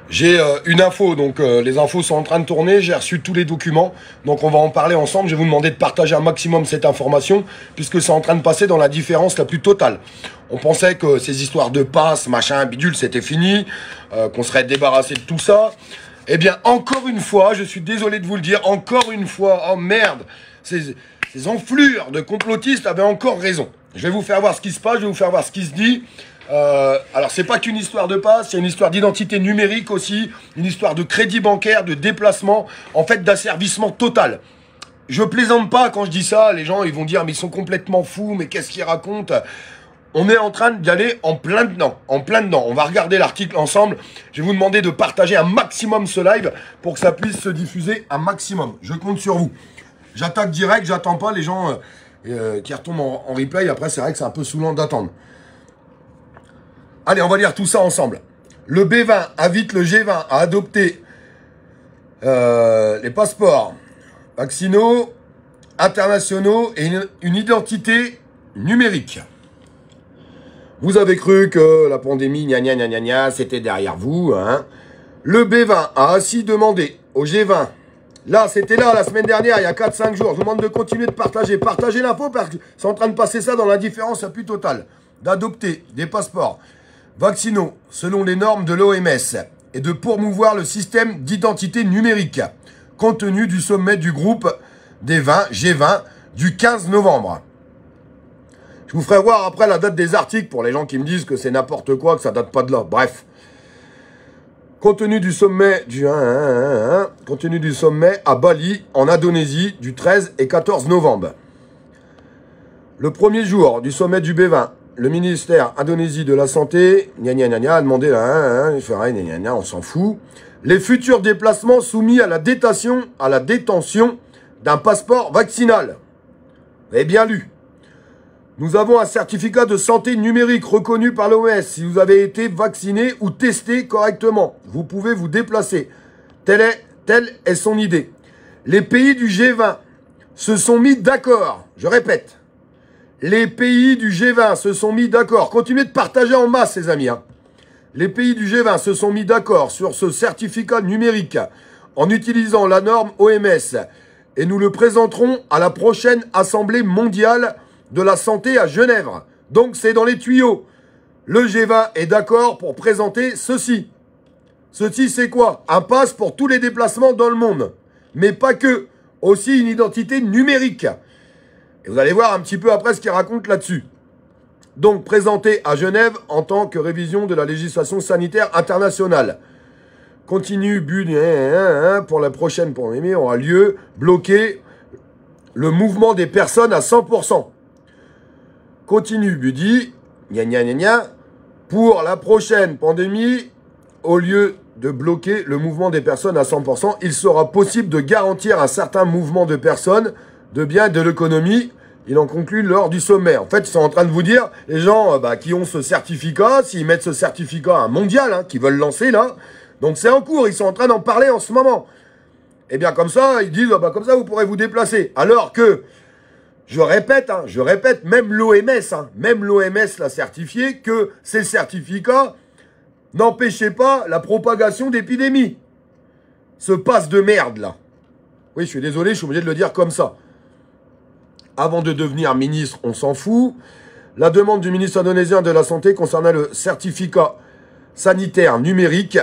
J'ai une info, donc les infos sont en train de tourner, j'ai reçu tous les documents, donc on va en parler ensemble. Je vais vous demander de partager un maximum cette information, puisque c'est en train de passer dans la différence la plus totale. On pensait que ces histoires de passe, machin, bidule, c'était fini, qu'on serait débarrassé de tout ça. Eh bien, encore une fois, je suis désolé de vous le dire, encore une fois, oh merde, ces enflures de complotistes avaient encore raison. Je vais vous faire voir ce qui se passe, je vais vous faire voir ce qui se dit. Alors c'est pas qu'une histoire de passe, c'est une histoire d'identité numérique aussi, une histoire de crédit bancaire, de déplacement, en fait d'asservissement total. Je plaisante pas quand je dis ça, les gens ils vont dire mais ils sont complètement fous, mais qu'est-ce qu'ils racontent? On est en train d'y aller en plein dedans, en plein dedans. On va regarder l'article ensemble. Je vais vous demander de partager un maximum ce live pour que ça puisse se diffuser un maximum. Je compte sur vous. J'attaque direct, j'attends pas les gens qui retombent en replay. Après c'est vrai que c'est un peu saoulant d'attendre. Allez, on va lire tout ça ensemble. Le B20 invite le G20 à adopter les passeports vaccinaux, internationaux et une identité numérique. Vous avez cru que la pandémie, gna gna gna gna gna, c'était derrière vous, hein. Le B20 a ainsi demandé au G20, là, c'était là, la semaine dernière, il y a 4-5 jours, je vous demande de continuer de partager. Partagez l'info parce que c'est en train de passer ça dans l'indifférence la plus totale. D'adopter des passeports vaccinaux selon les normes de l'OMS et de promouvoir le système d'identité numérique, compte tenu du sommet du groupe des 20 G20 du 15 novembre. Je vous ferai voir après la date des articles pour les gens qui me disent que c'est n'importe quoi, que ça date pas de là. Bref. Compte tenu du sommet à Bali, en Indonésie, du 13 et 14 novembre. Le premier jour du sommet du B20, le ministère Indonésie de la Santé, a demandé, on s'en fout, les futurs déplacements soumis à la détention d'un passeport vaccinal. Vous avez bien lu. Nous avons un certificat de santé numérique reconnu par l'OMS. Si vous avez été vacciné ou testé correctement, vous pouvez vous déplacer. Telle est son idée. Les pays du G20 se sont mis d'accord. Je répète. Les pays du G20 se sont mis d'accord. Continuez de partager en masse, les amis. Les pays du G20 se sont mis d'accord sur ce certificat numérique en utilisant la norme OMS. Et nous le présenterons à la prochaine Assemblée mondiale de la santé à Genève. Donc c'est dans les tuyaux. Le G20 est d'accord pour présenter ceci. Ceci c'est quoi? Un pass pour tous les déplacements dans le monde. Mais pas que. Aussi une identité numérique. Et vous allez voir un petit peu après ce qu'il raconte là-dessus. Donc présenté à Genève en tant que révision de la législation sanitaire internationale. Continue but pour la prochaine pandémie aura lieu. Bloquer le mouvement des personnes à 100%. Continue Buddy, pour la prochaine pandémie, au lieu de bloquer le mouvement des personnes à 100%, il sera possible de garantir un certain mouvement de personnes, de biens et de l'économie. Il en conclut lors du sommet. En fait, ils sont en train de vous dire, les gens qui ont ce certificat, s'ils mettent ce certificat mondial, qui veulent lancer là, donc c'est en cours, ils sont en train d'en parler en ce moment. Et bien comme ça, ils disent, comme ça vous pourrez vous déplacer. Alors que, je répète, même l'OMS l'a certifié que ces certificats n'empêchaient pas la propagation d'épidémies. Ce passe de merde, là. Oui, je suis désolé, je suis obligé de le dire comme ça. Avant de devenir ministre, on s'en fout. La demande du ministre indonésien de la Santé concernant le certificat sanitaire numérique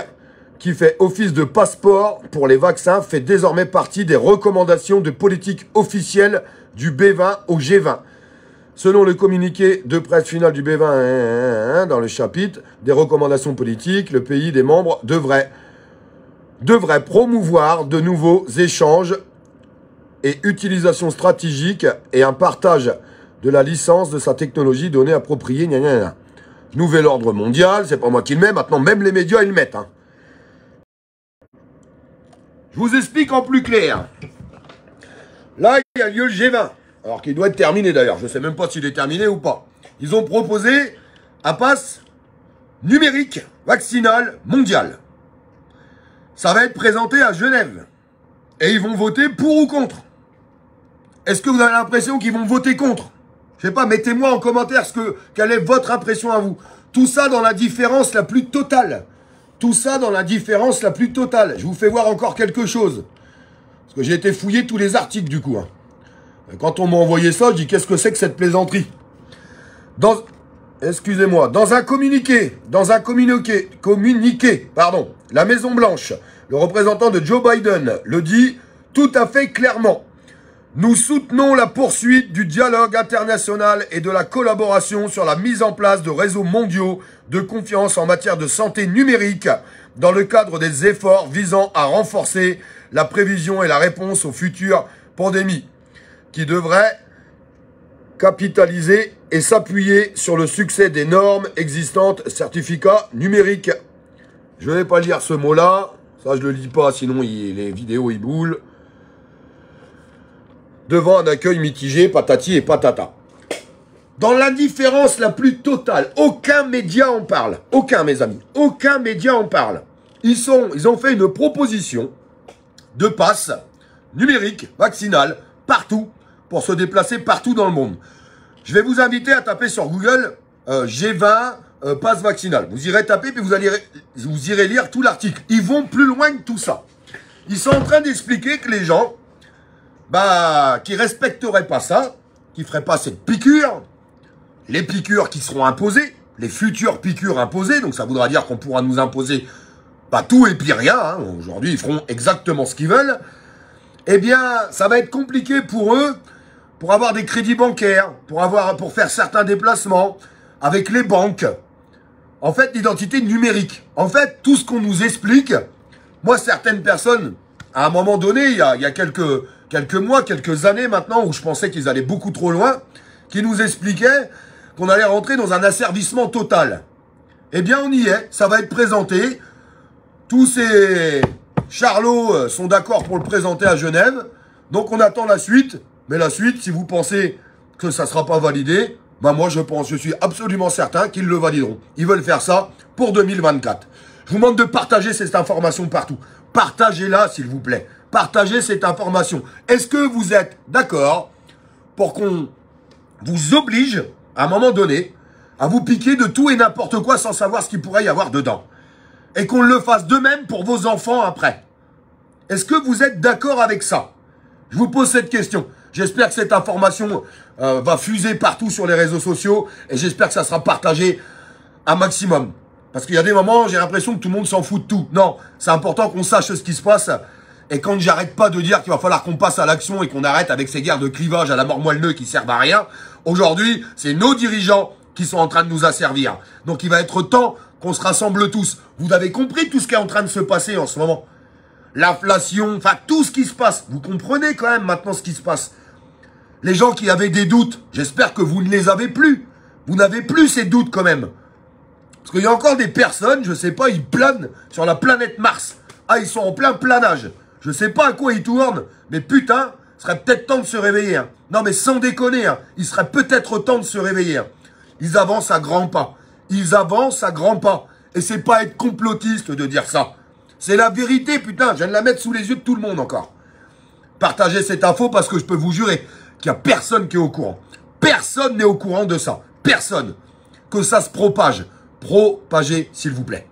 qui fait office de passeport pour les vaccins fait désormais partie des recommandations de politique officielle du B20 au G20. Selon le communiqué de presse final du B20 dans le chapitre des recommandations politiques, le pays des membres devrait promouvoir de nouveaux échanges et utilisation stratégique et un partage de la licence de sa technologie donnée appropriée. Nouvel ordre mondial, c'est pas moi qui le mets, maintenant même les médias ils le mettent. Je vous explique en plus clair. Là, il y a lieu le G20. Alors qu'il doit être terminé d'ailleurs. Je ne sais même pas s'il est terminé ou pas. Ils ont proposé un pass numérique vaccinal mondial. Ça va être présenté à Genève. Et ils vont voter pour ou contre. Est-ce que vous avez l'impression qu'ils vont voter contre? Je sais pas, mettez-moi en commentaire quelle est votre impression à vous. Tout ça dans la différence la plus totale. Tout ça dans l'indifférence la plus totale. Je vous fais voir encore quelque chose. Parce que j'ai été fouiller tous les articles du coup. Hein. Quand on m'a envoyé ça, je dis qu'est-ce que c'est que cette plaisanterie? Excusez-moi, dans un communiqué, pardon, la Maison Blanche, le représentant de Joe Biden le dit tout à fait clairement. Nous soutenons la poursuite du dialogue international et de la collaboration sur la mise en place de réseaux mondiaux de confiance en matière de santé numérique dans le cadre des efforts visant à renforcer la prévision et la réponse aux futures pandémies qui devraient capitaliser et s'appuyer sur le succès des normes existantes, certificats numériques. Je ne vais pas lire ce mot-là, ça je le lis pas, sinon les vidéos ils boulent. Devant un accueil mitigé, patati et patata. Dans l'indifférence la plus totale, aucun média en parle. Aucun, mes amis. Aucun média en parle. Ils ont fait une proposition de passe numérique, vaccinal, partout, pour se déplacer partout dans le monde. Je vais vous inviter à taper sur Google G20 passe vaccinal. Vous irez taper, puis vous irez lire tout l'article. Ils vont plus loin que tout ça. Ils sont en train d'expliquer que les gens qui respecteraient pas ça, qui feraient pas cette piqûre, les piqûres qui seront imposées, les futures piqûres imposées, donc ça voudra dire qu'on pourra nous imposer pas tout et puis rien, hein. Aujourd'hui ils feront exactement ce qu'ils veulent, eh bien ça va être compliqué pour eux, pour avoir des crédits bancaires, pour faire certains déplacements avec les banques. En fait, l'identité numérique. En fait, tout ce qu'on nous explique, moi certaines personnes, à un moment donné, il y a quelques mois, quelques années maintenant, où je pensais qu'ils allaient beaucoup trop loin, qui nous expliquaient qu'on allait rentrer dans un asservissement total. Eh bien, on y est, ça va être présenté. Tous ces charlots sont d'accord pour le présenter à Genève. Donc, on attend la suite. Mais la suite, si vous pensez que ça ne sera pas validé, moi, je suis absolument certain qu'ils le valideront. Ils veulent faire ça pour 2024. Je vous demande de partager cette information partout. Partagez-la, s'il vous plaît. Partagez cette information. Est-ce que vous êtes d'accord pour qu'on vous oblige, à un moment donné, à vous piquer de tout et n'importe quoi sans savoir ce qu'il pourrait y avoir dedans? Et qu'on le fasse de même pour vos enfants après? Est-ce que vous êtes d'accord avec ça? Je vous pose cette question. J'espère que cette information va fuser partout sur les réseaux sociaux et j'espère que ça sera partagé un maximum. Parce qu'il y a des moments, j'ai l'impression que tout le monde s'en fout de tout. Non, c'est important qu'on sache ce qui se passe. Et quand j'arrête pas de dire qu'il va falloir qu'on passe à l'action et qu'on arrête avec ces guerres de clivage à la mort moelleux qui servent à rien, aujourd'hui, c'est nos dirigeants qui sont en train de nous asservir. Donc il va être temps qu'on se rassemble tous. Vous avez compris tout ce qui est en train de se passer en ce moment? L'inflation, enfin tout ce qui se passe. Vous comprenez quand même maintenant ce qui se passe. Les gens qui avaient des doutes, j'espère que vous ne les avez plus. Vous n'avez plus ces doutes quand même. Parce qu'il y a encore des personnes, je sais pas, ils planent sur la planète Mars. Ah, ils sont en plein planage. Je sais pas à quoi ils tournent, mais putain, il serait peut-être temps de se réveiller. Hein. Non, mais sans déconner, hein, il serait peut-être temps de se réveiller. Hein. Ils avancent à grands pas. Ils avancent à grands pas. Et c'est pas être complotiste de dire ça. C'est la vérité, putain. Je viens de la mettre sous les yeux de tout le monde encore. Partagez cette info parce que je peux vous jurer qu'il n'y a personne qui est au courant. Personne n'est au courant de ça. Personne. Que ça se propage. Propagez, s'il vous plaît.